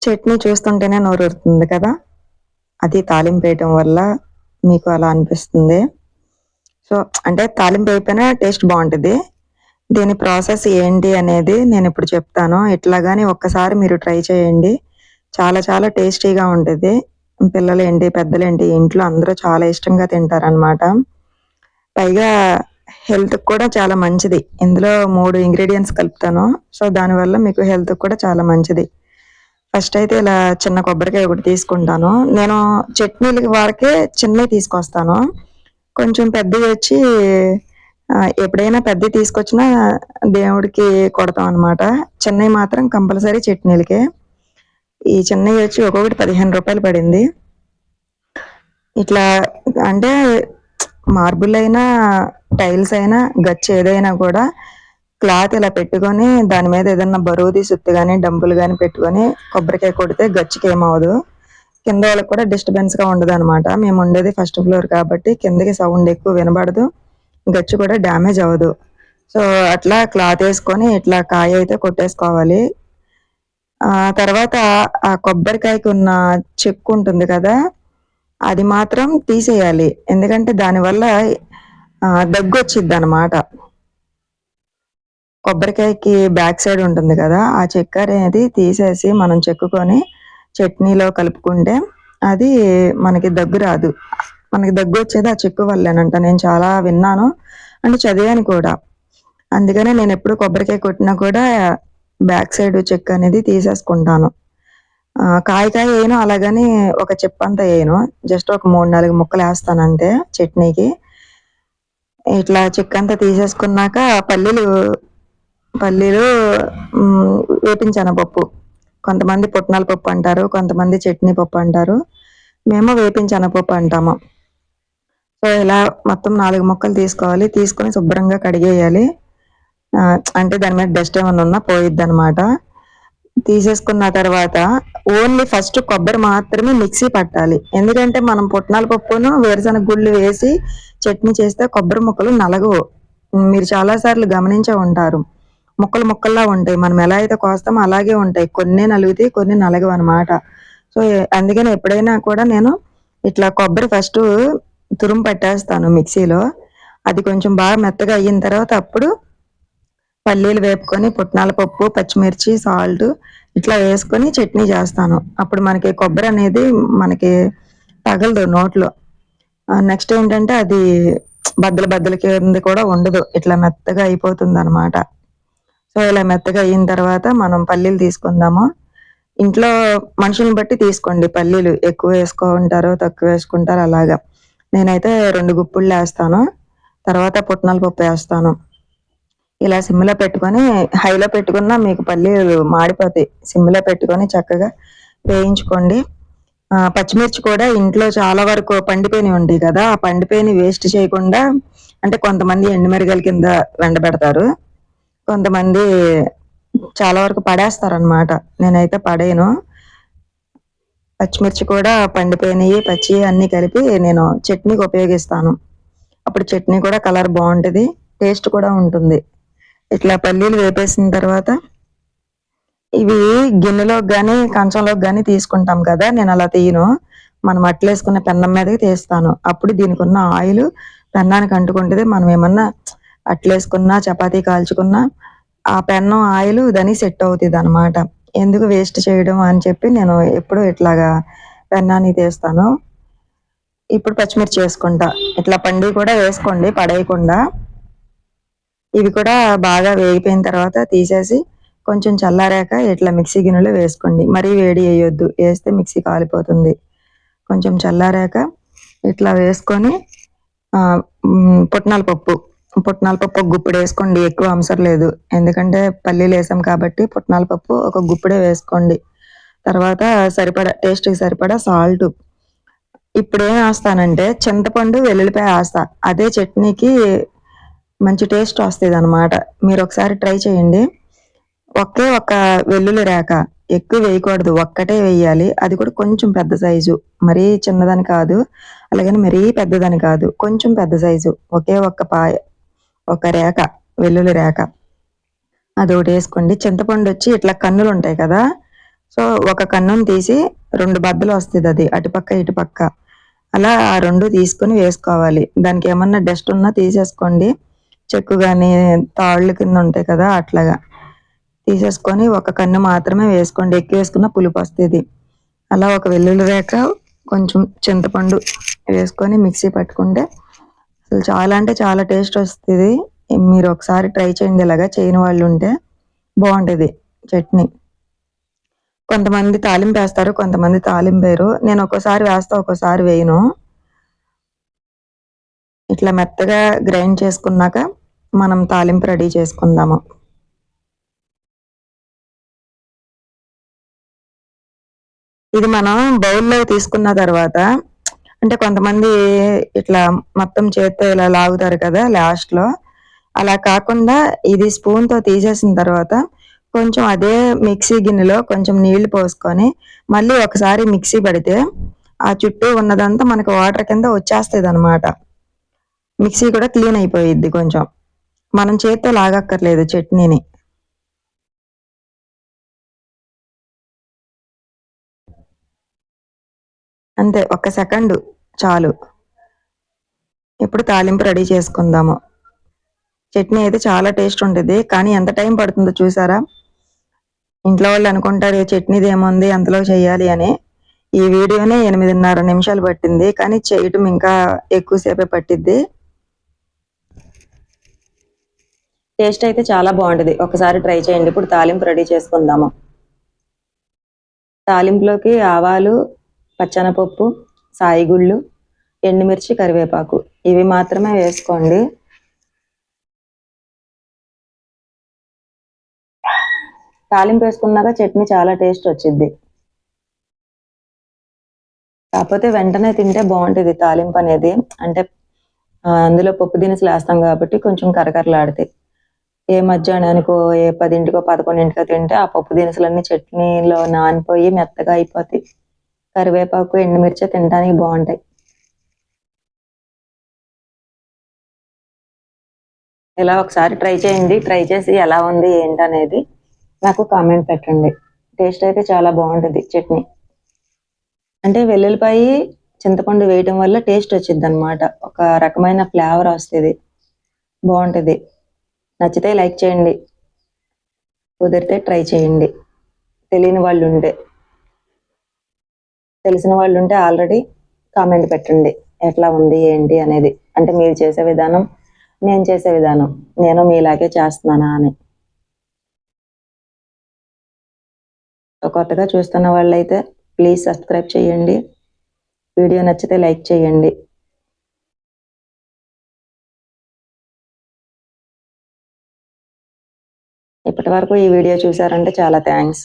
చట్నీ చూస్తుంటేనే నోరూరుతుంది కదా! అది తాలింపేయటం వల్ల మీకు అలా అనిపిస్తుంది. సో, అంటే తాలింపేయకపోయినా టేస్ట్ బావుంటది. దీని ప్రాసెస్ ఏంటి అనేది నేనిప్పుడు చెప్తాను. ఇట్లా గాని ఒక్కసారి మీరు ట్రై చేయండి. చాలా చాలా టేస్టీగా ఉంటది. పిల్లలేంటి, పెద్దలేంటి ఇంట్లో అందరూ చాలా ఇష్టంగా తింటారనమాట. పైగా హెల్త్‌కి కూడా చాలా మంచిది. ఇందులో 3 ఇంగ్రీడియెంట్స్ కలుపుతాను. సో, దానివల్ల మీకు హెల్త్‌కి కూడా చాలా మంచిది. ఫస్ట్ అయితే ఇలా చిన్న కొబ్బరికాయ ఒకటి తీసుకుంటాను. నేను చట్నీలకి వరకే చిన్నయి తీసుకొస్తాను. కొంచెం పెద్దయొచ్చి ఎప్పుడైనా పెద్దయి తీసుకొచ్చినా దేవుడికి కొడతామనమాట. చిన్నయి మాత్రం కంపల్సరీ చట్నీలకే. ఈ చిన్నయొచ్చి ఒక్కొక్కటి రూ. 15 పడింది. ఇట్లా అంటే మార్బుల్ అయినా, టైల్స్ అయినా, గచ్చు ఏదైనా కూడా క్లాత్ ఇలా పెట్టుకొని దాని మీద ఏదన్నా బరువుది సుత్తి గాని, డంబులు గాని పెట్టుకొని కొబ్బరికాయ కొడితే గచ్చుకేమవ్వదు. కింద వాళ్ళకి కూడా డిస్టర్బెన్స్‌గా ఉండదనమాట. మేముండేది ఫస్ట్ ఫ్లోర్ కాబట్టి కిందకి సౌండ్ ఎక్కువ వినబడదు. గచ్చు కూడా డ్యామేజ్ అవ్వదు. సో, అట్లా క్లాతేసుకొని ఇట్లా కాయయితే కొట్టేసుకోవాలి. తర్వాత ఆ కొబ్బరికాయకున్న చెక్కుంటుంది కదా! అది మాత్రం తీసేయాలి. ఎందుకంటే దానివల్ల దగ్గొచ్చిద్దనమాట. కొబ్బరికాయకి బ్యాక్ సైడ్ ఉంటుంది కదా! ఆ చెక్కనేది తీసేసి మనం చెక్కుకొని చట్నీలో కలుపుకుంటే అది మనకి దగ్గు రాదు. మనకి దగ్గొచ్చేది ఆ చెక్కు వల్లేనంట. నేను చాలా విన్నాను. అంటే చదివాను కూడా. అందుకనే నేనెప్పుడు కొబ్బరికాయ కొట్టినా కూడా బ్యాక్ సైడ్ చెక్కనేది తీసేసుకుంటాను. కాయ ఎయను అలాగని ఒక చిప్పంతా ఎయను. జస్ట్ ఒక 3, 4 ముక్కలేస్తానంతే చట్నీకి. ఇట్లా చెక్కంతా తీసేసుకున్నాక పల్లీలు పల్లీలు హ్మ్. వేపిన శనగపప్పు. కొంతమంది పుట్నాల పప్పు అంటారు. కొంతమంది చట్నీ పప్పు అంటారు. మేము వేపిన శనగపప్పు అంటాము. సో, ఇలా మొత్తం 4 ముక్కలు తీసుకోవాలి. తీసుకొని శుభ్రంగా కడిగేయాలి. అంటే దాని మీద డస్ట్ ఏమన్నా ఉన్నా పోయిద్దనమాట. తీసేసుకున్న తర్వాత ఓన్లీ ఫస్ట్ కొబ్బరి మాత్రమే మిక్సీ పట్టాలి. ఎందుకంటే మనం పుట్నాల పప్పును, వేరుశనగ గుళ్ళు వేసి చట్నీ చేస్తే కొబ్బరి ముక్కలు నలగవు. మీరు చాలా సార్లు గమనించే ఉంటారు. ముక్కలు ముక్కల్లా ఉంటాయి. మనం ఎలా అయితే కోస్తామో అలాగే ఉంటాయి. కొన్నే నలుగుతాయి, కొన్ని నలగవనమాట. సో, అందుకని ఎప్పుడైనా కూడా నేను ఇట్లా కొబ్బరి ఫస్టు తురుము పట్టేస్తాను మిక్సీలో. అది కొంచెం బాగా మెత్తగా అయిన తర్వాత అప్పుడు పల్లీలు వేపుకొని, పుట్నాల పప్పు, పచ్చిమిర్చి, సాల్టు ఇట్లా వేసుకొని చట్నీ చేస్తాను. అప్పుడు మనకి కొబ్బరనేది మనకి తగలదు నోట్లో. నెక్స్ట్ ఏంటంటే అది బద్దలు బద్దల కింద కూడా ఉండదు. ఇట్లా మెత్తగా అయిపోతుందనమాట. సో, ఇలా మెత్తగా అయిన తర్వాత మనం పల్లీలు తీసుకుందాము. ఇంట్లో మనుషుల్ని బట్టి తీసుకోండి పల్లీలు. ఎక్కువ వేసుకుంటారో, తక్కువ వేసుకుంటారో అలాగా. నేనైతే 2 గుప్పుళ్ళేస్తాను. తర్వాత పుట్నాల పప్పేస్తాను. ఇలా సిమ్‌లో పెట్టుకొని, హైలో పెట్టుకున్నా మీకు పల్లీలు మాడిపోతాయి. సిమ్‌లో పెట్టుకొని చక్కగా వేయించుకోండి. పచ్చిమిర్చి కూడా ఇంట్లో చాలా వరకు పండిపోయినయి ఉంటాయి కదా! ఆ పండిపోయినయి వేస్ట్ చేయకుండా అంటే కొంతమంది ఎండుమిరగాయల కింద ఎండబెడతారు. కొంతమంది చాలా వరకు పడేస్తారనమాట. నేనైతే పడేయను. పచ్చిమిర్చి కూడా పండిపోయినయి, పచ్చియి అన్నీ కలిపి నేను చట్నీకి ఉపయోగిస్తాను. అప్పుడు చట్నీ కూడా కలర్ బావుంటది. టేస్ట్ కూడా ఉంటుంది. ఇట్లా పల్లీలు వేపేసిన తర్వాత ఇవి గిన్నెలోకి గాని, కంచంలోకి గాని తీసుకుంటాం కదా! నేనలా తీయను. మనం అట్లేసుకునే పెన్నం మీదకి తీస్తాను. అప్పుడు దీనికున్న ఆయిలు పెన్నానికి అంటుకుంటది. మనం ఏమన్నా అట్లేసుకున్నా, చపాతీ కాల్చుకున్నా ఆ పెన్నం ఆయిలు దానికి సెట్ అవుతదనమాట. ఎందుకు వేస్ట్ చేయడం అని చెప్పి నేను ఎప్పుడూ ఇట్లాగా పెన్నానికి తీస్తాను. ఇప్పుడు పచ్చిమిర్చి ఏసుకుంటా. ఇట్లా పండియి కూడా వేసుకోండి పడేయకుండా. ఇవి కూడా బాగా వేగిపోయిన తర్వాత తీసేసి కొంచెం చల్లారాక ఇట్లా మిక్సీ గిన్నెలో వేసుకోండి. మరీ వేడి చేయొద్దు. ఏస్తే మిక్సీ కాలిపోతుంది. కొంచెం చల్లారాక ఇట్లా వేసుకొని పుట్నాల పప్పు. పుట్నాల పప్పు ఒక గుప్పెడేసుకోండి. ఎక్కువ అవసరం లేదు. ఎందుకంటే పల్లీలేసాం కాబట్టి పుట్నాల పప్పు ఒక గుప్పెడే వేసుకోండి. తర్వాత టేస్ట్‌కి సరిపడా సాల్టు. ఇప్పుడేం ఏస్తానంటే చింతపండు, వెల్లుల్లిపాయ ఏస్తా. అదే చట్నీకి మంచి టేస్ట్ వస్తదనమాట. మీరొకసారి ట్రై చేయండి. ఒకే ఒక్క వెల్లుల్లి రేఖ. ఎక్కువ వేయకూడదు. ఒక్కటే వెయ్యాలి. అది కూడా కొంచెం పెద్ద సైజు. మరీ చిన్నదని కాదు. అలాగని మరీ పెద్దదని కాదు. కొంచెం పెద్ద సైజు. ఒకే ఒక్క పాయ. ఒక రేఖ. వెల్లుల్లి రేఖ. అదోటేసుకోండి. చింతపండొచ్చి ఇట్లా కన్నులుంటాయి కదా! సో ఒక కన్నుని తీసి 2 బద్దలు వస్తుంది, అది అటుపక్క ఇటుపక్క. అలా ఆ 2 తీసుకొని వేసుకోవాలి. దానికి ఏమన్నా డస్ట్ ఉన్నా తీసేసుకోండి. చెక్కు కానీ తాళ్ళు కింద ఉంటాయి కదా, అట్లాగా తీసేసుకొని ఒక కన్ను మాత్రమే వేసుకోండి. ఎక్కువ వేసుకున్న పులుపు వస్తుంది. అలా ఒక వెల్లుల్లి రేఖ, కొంచెం చింతపండు వేసుకొని మిక్సీ పట్టుకుంటే అసలు చాలా అంటే చాలా టేస్ట్ వస్తుంది. మీరు ఒకసారి ట్రై చేయండి. ఇలాగా చేయని వాళ్ళు ఉంటే బాగుంటుంది చట్నీ. కొంతమంది తాలింపు వేస్తారు, కొంతమంది తాలింపు వేయరు. నేను ఒక్కోసారి వేస్తా, ఒక్కోసారి వేయను. ఇట్లా మెత్తగా గ్రైండ్ చేసుకున్నాక మనం తాలింపు రెడీ చేసుకుందాము. ఇది మనం బౌల్లో తీసుకున్న తర్వాత, అంటే కొంతమంది ఇట్లా మొత్తం చేత్తో ఇలా లాగుతారు కదా లాస్ట్లో, అలా కాకుండా ఇది స్పూన్తో తీసేసిన తర్వాత కొంచెం అదే మిక్సీ గిన్నెలో కొంచెం నీళ్లు పోసుకొని మళ్ళీ ఒకసారి మిక్సీ పడితే ఆ చుట్టూ ఉన్నదంతా మనకు వాటర్ కింద వచ్చేస్తుంది అనమాట. మిక్సీ కూడా క్లీన్ అయిపోయిద్ది. కొంచెం మనం చేత్తో లాగక్కర్లేదు చట్నీని. అంతే, ఒక్క సెకండ్ చాలు. ఇప్పుడు తాలింపు రెడీ చేసుకుందాము. చట్నీ అయితే చాలా టేస్ట్ ఉంటుంది, కానీ ఎంత టైం పడుతుందో చూసారా. ఇంట్లో వాళ్ళు అనుకుంటారు చట్నీది ఏముంది అంతలో చేయాలి అని. ఈ వీడియోనే 8:30 నిమిషాలు పట్టింది, కానీ చేయటం ఇంకా ఎక్కువసేపే పట్టిద్ది. టేస్ట్ అయితే చాలా బాగుంటుంది, ఒకసారి ట్రై చేయండి. ఇప్పుడు తాలింపు రెడీ చేసుకుందాము. తాలింపులోకి ఆవాలు, పచ్చనపప్పు, సాయిగుళ్ళు, ఎండుమిర్చి, కరివేపాకు ఇవి మాత్రమే వేసుకోండి. తాలింపు వేసుకున్నాక చట్నీ చాలా టేస్ట్ వచ్చింది. కాకపోతే వెంటనే తింటే బాగుంటుంది తాలింపు అనేది. అంటే అందులో పప్పు దినుసులు వేస్తాం కాబట్టి కొంచెం కరకరలాడతాయి. ఏ మధ్యాహ్నానికో, ఏ 10కో 11కో తింటే ఆ పప్పు దినుసులన్నీ చట్నీలో నానిపోయి మెత్తగా అయిపోతాయి. కరివేపాకు, ఎండుమిర్చి తినడానికి బాగుంటాయి. ఇలా ఒకసారి ట్రై చేయండి. ట్రై చేసి ఎలా ఉంది ఏంటనేది నాకు కామెంట్ పెట్టండి. టేస్ట్ అయితే చాలా బాగుంటుంది చట్నీ. అంటే వెల్లుల్లిపాయ, చింతపండు వేయటం వల్ల టేస్ట్ వచ్చింది అనమాట. ఒక రకమైన ఫ్లేవర్ వస్తుంది, బాగుంటుంది. నచ్చితే లైక్ చేయండి, కుదిరితే ట్రై చేయండి. తెలియని వాళ్ళు ఉంటే, తెలిసిన వాళ్ళు ఉంటే ఆల్రెడీ కామెంట్ పెట్టండి ఎట్లా ఉంది ఏంటి అనేది. అంటే మీరు చేసే విధానం, నేను చేసే విధానం, నేను మీలాగే చేస్తున్నానా అని. కొత్తగా చూస్తున్న వాళ్ళైతే ప్లీజ్ సబ్స్క్రైబ్ చేయండి. వీడియో నచ్చితే లైక్ చేయండి. ఇప్పటి వరకు ఈ వీడియో చూసారంటే చాలా థ్యాంక్స్.